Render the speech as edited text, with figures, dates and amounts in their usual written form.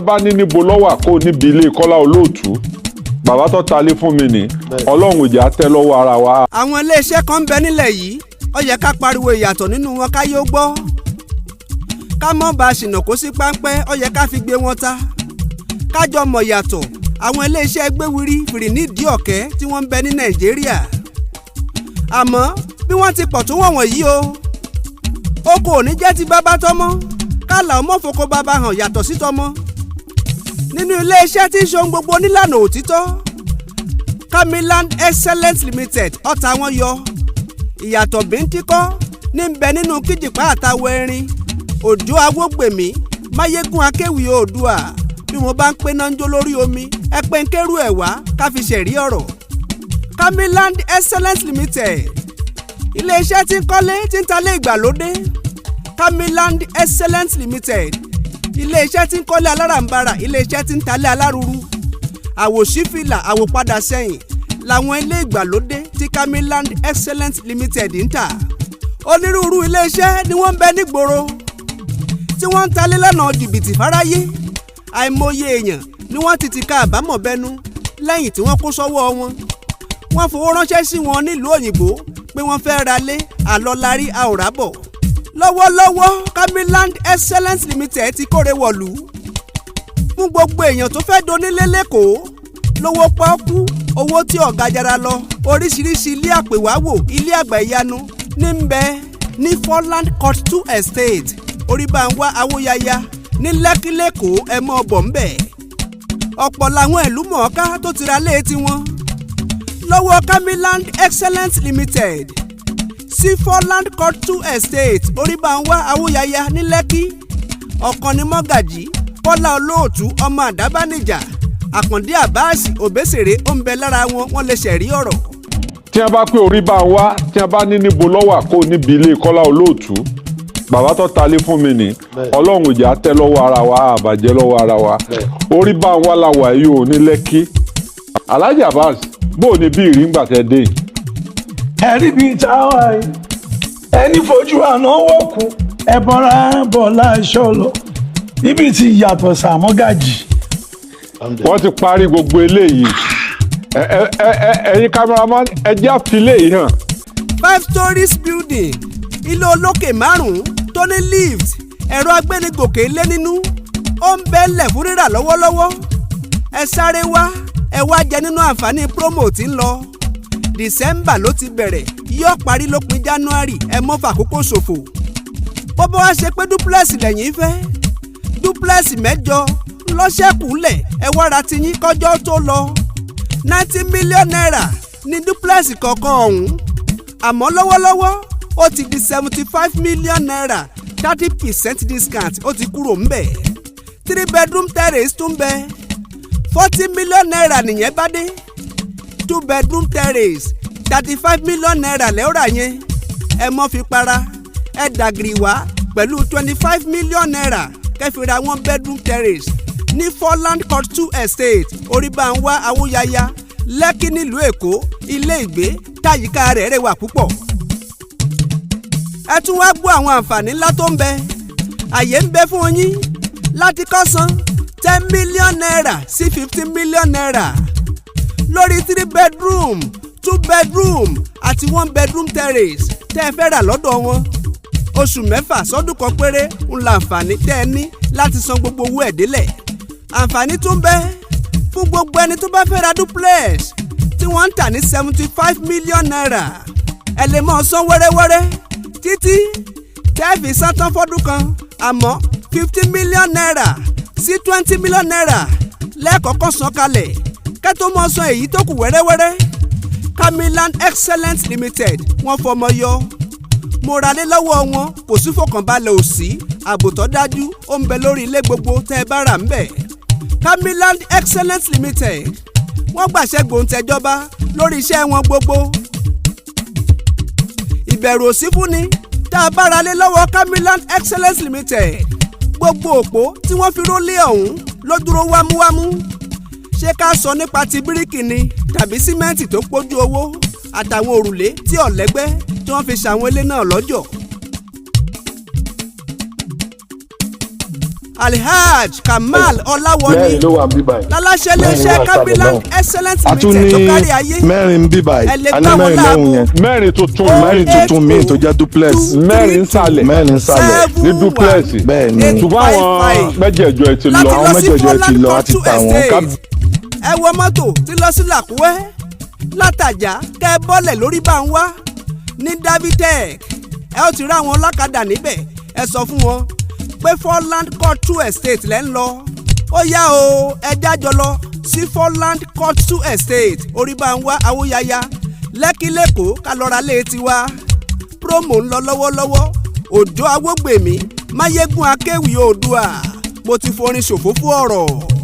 bá ní níbo lọ́wọ́ àkó níbi ilé Kọ́lá Olóòtú bàbá tó talé fún mi ní Ọlọ́run ìjà tẹ́ lọ́wọ́ ara wa. àwọn iléeṣẹ́ kan ń bẹ nílẹ̀ yìí ó yẹ ká pariwo ìyàtọ̀ nínú wọn ká yóò gbọ́ ká mọ́ bá a ṣìnà kó sí páńpẹ́ ó yẹ ká fi gbé wọn ta kájọ mọ̀ yàtọ̀ àwọn iléeṣẹ́ Gbéwiri fìrì nídìí ọ̀kẹ́ tí wọ́n ń bẹ ní Nàìjíríà àmọ́ bí wọ́n ti pọ̀ tó wọ̀n yìí o oko ò ní jẹ́ ti bàbá tọ́mọ́ kálà ọmọ foko bàbá hàn yàtọ̀ sí tọ́mọ́ nínú iléeṣẹ́ tí ń ṣe ohun gbogbo nílànà òtítọ́ Kammyland Excellence Limited ọ̀tá wọn yọ ìyàtọ̀ bíntíkọ́ ní ń bẹ nínú kíjìpá àtàwọ̀ erin òjò awógbèmí máyégún akéwì oòdùà bí mo bá ń pé náà ń jó lórí omi ẹ pé ń kérú ẹ̀ wá ká fi ṣẹ̀rí ọ̀rọ̀ Kammyland Excellence Limited iléeṣẹ́ tí ń kọ́lé tí ń talé ìgbàlódé Kammyland Excellence Limited iléeṣẹ́ tí ń kọ́lé alárànbarà iléeṣẹ́ tí ń talé alárùrù àwòṣífìlà àwòpadà sẹ́yìn làwọn ilé ìgbàlódé tí Kammyland Excellence Limited ń tà onírúurú iléeṣẹ́ ni wọ́n ń bẹ nígboro tí wọ́n ń talé lọ́nà jìbìtì fáráyé àìmọye èèyàn ni wọ́n ti ká àbámọ̀ bẹnu lẹ́yìn tí wọ́n kó sọ́wọ́ wọn wọ́n fowó ránṣẹ́ sí wọn nílùú òyìnbó pé wọ́n fẹ́ ra lé àlọ́lárí àòrábọ̀ lọ́wọ́lọ́wọ́ Kammyland Excellence Limited ti kórè wọ̀lú fún gbogbo èèyàn tó fẹ́ donílé lẹ́kọ̀ọ́ lówó pọ́ọ́kú owó tí ọ̀gá jara lọ oríṣiríṣi ilé àpèwáwò ilé àgbà ìyanu ní ń bẹ ní Foreland Court 2 Estate oríbànwá awóyaya ní Lẹ́kí lẹ́kọ̀ọ́ ẹ mọ́ ọbọ̀ ń bẹ̀ ọ̀pọ̀ làwọn ìlú mọ̀ọ́ká tó ti ra lé tiwọn lọ́wọ́ Kammyland Excellence Limited sí Foreland Court 2 Estate oríbànwá awóyaya ní Lẹ́kí ọ̀kan ní mọ́gàjì Kọ́lá Olóòtú ọmọ àdábánijà Àkàndé Àbáàsì Obesere ó ń bẹ lára wọn lè ṣẹ̀rí ọ̀rọ̀. tí wọ́n bá pé orí bá ń wá tí wọ́n bá ní níbo lọ́wọ́ àkó níbi ilé Kọ́lá Olóòtú bàbá tó talé fún mi ní Ọlọ́run ìjà tẹ́ lọ́wọ́ ara wa àbàjẹ́ lọ́wọ́ ara wa orí bá ń wá làwà yìí ò ní Lẹ́kí Alhaji Abbas bó ní bí ìrìngbà tẹ́ dé. ẹ̀rí bíi táwa yìí ẹni fojú àná wọ̀kú ẹ̀bọ̀ra bọ̀lá aṣọ lọ níbi tí yàtọ̀ sàmọ́gàjì. wọ́n ti parí gbogbo eléyìí ẹ̀yin cameraman ẹ jẹ́ àfilẹ̀ yìí hàn. 5 stories building ilé olókè 5 tó ní lift ẹ̀rọ agbénigòkè lé nínú ó ń bẹ́ẹ̀lẹ̀ fún rírà lọ́wọ́lọ́wọ́ ẹ sáré wá ẹ wá jẹ nínú àǹfààní promo tí ń lọ December ló ti bẹ̀rẹ̀ yóò parí lópin January ẹ mọ́ fàkókò ṣòfò bó bá wá ṣe pé duplex lẹ́yìn fẹ́ duplex 8 lọ́sẹ̀kùnlẹ̀ ẹ wá ra tiyín kọjọ́ tó lọ 90 million naira ní duplex kọ̀ọ̀kan ọ̀hún àmọ́ lọ́wọ́lọ́wọ́ ó ti di 75 million naira 30% discount ó ti kúrò ńbẹ̀ 3 bedroom terrace tún bẹ 40 million naira nìyẹn bá dé 2 bedroom terrace 35 million naira lẹ́ọ̀rà yẹn ẹ mọ́ fi para ẹ dàgìrì wá pẹ̀lú 25 million naira kẹfìrà 1 bedroom terrace ní Foreland Court 2 Estate oríbànwá awóyaya Lẹ́kí nílùú Èkó ilé ìgbé táyíká rẹ̀ rẹwà púpọ̀. ẹ tún wá gbọ́ àwọn àǹfààní ńlá tó ń bẹ àyè ń bẹ fún yín láti kọ́ san 10 million naira sí 15 million naira lórí 3 bedroom 2 bedroom àti 1 bedroom terrace tẹ́ ẹ fẹ́ rà lọ́dọ̀ wọn oṣù 6 sọ́dún kan péré ń la àǹfààní tẹ́ ẹ ní láti san gbogbo owó ẹ̀ délẹ̀ àǹfààní tún bẹ fún gbogbo ẹni tó bá fẹ́ ra duplex tí wọ́n ń tà ní 75 million naira ẹ lè máa san wẹ́rẹ́wẹ́rẹ́ títí tẹ́ fi san tán fọ́dún kan àmọ́ 50 million naira sí 20 million naira lẹ́ẹ̀kọ́kọ́ san kalẹ̀ kẹ́tọ́ mọ́ san èyí tó kù wẹ́rẹ́wẹ́rẹ́ Kammyland Excellence Limited wọ́n fọmọ yọ mo ra lé lọ́wọ́ wọn kò sí fọkànbalẹ̀ òsì ààbò tó dájú ó ń bẹ lórí ilé gbogbo tẹ́ ẹ bá rà ń bẹ̀. Kammyland Excellence Limited wọ́n gbàṣẹ gbòǹtẹ̀jọba lórí iṣẹ́ wọn gbogbo. ìbẹ̀rù òsì fún ni tá a bá ra lé lọ́wọ́ Kammyland Excellence Limited gbogbo òpó tí wọ́n fi rólé ọ̀hún ló dúró wámúwámú ṣé ká sọ nípa ti bíríkì ni tàbí símẹ́ǹtì tó pójú owó àtàwọn òrùlé tí ọ̀lẹ́gbẹ́ tí wọ́n fi ṣàwọn ilé náà lọ́jọ̀. Alhaj Kamal Ọláwọní mẹ́rin ló wà ń bíbá yìí. láláṣẹ iléeṣẹ́ Kammyland excellent a tún limited tó ní kárí ayé. mẹ́rin ń bíbá yìí. ẹ lè a ní gbá wọn mẹ́rin láago. lẹ́hùn yẹn. mẹ́rin tuntun mẹ́rin tuntun míì tó jẹ́ duplex. mẹ́rin sàlẹ̀ mẹ́rin sàlẹ̀. ní duplex. bẹ́ẹ̀ ni. ṣùgbọ́n àwọn mẹ́jẹ̀ẹ̀jọ ẹ ti lọ. láti àwọn lọ sí mẹ́jẹ̀ẹ̀jọ ti lọ, Folland a ti Court ta wọn. Estate. ẹ wọ mọ́tò tí lọ sí Làkúwẹ́ látàjà kẹ́ ẹ bọ́lẹ̀ lórí bá ń wá ní Davitech ẹ ó ti rí àwọn ọlọ́kadà níbẹ̀ ẹ sọ fún wọn pé Folland Court Estate lẹ́ ń lọ ó yá o ẹ jájọ lọ sí Folland Court Estate orí bá ń wá awóyaya Lẹ́kí lẹ́kọ̀ọ́ ká lọ́ra lé tiwa promo ń lọ lọ́wọ́lọ́wọ́ Òjó Awógbèmí Máyégún Akéwì Oòduà mo ti forin ṣòfófó ọ̀rọ̀.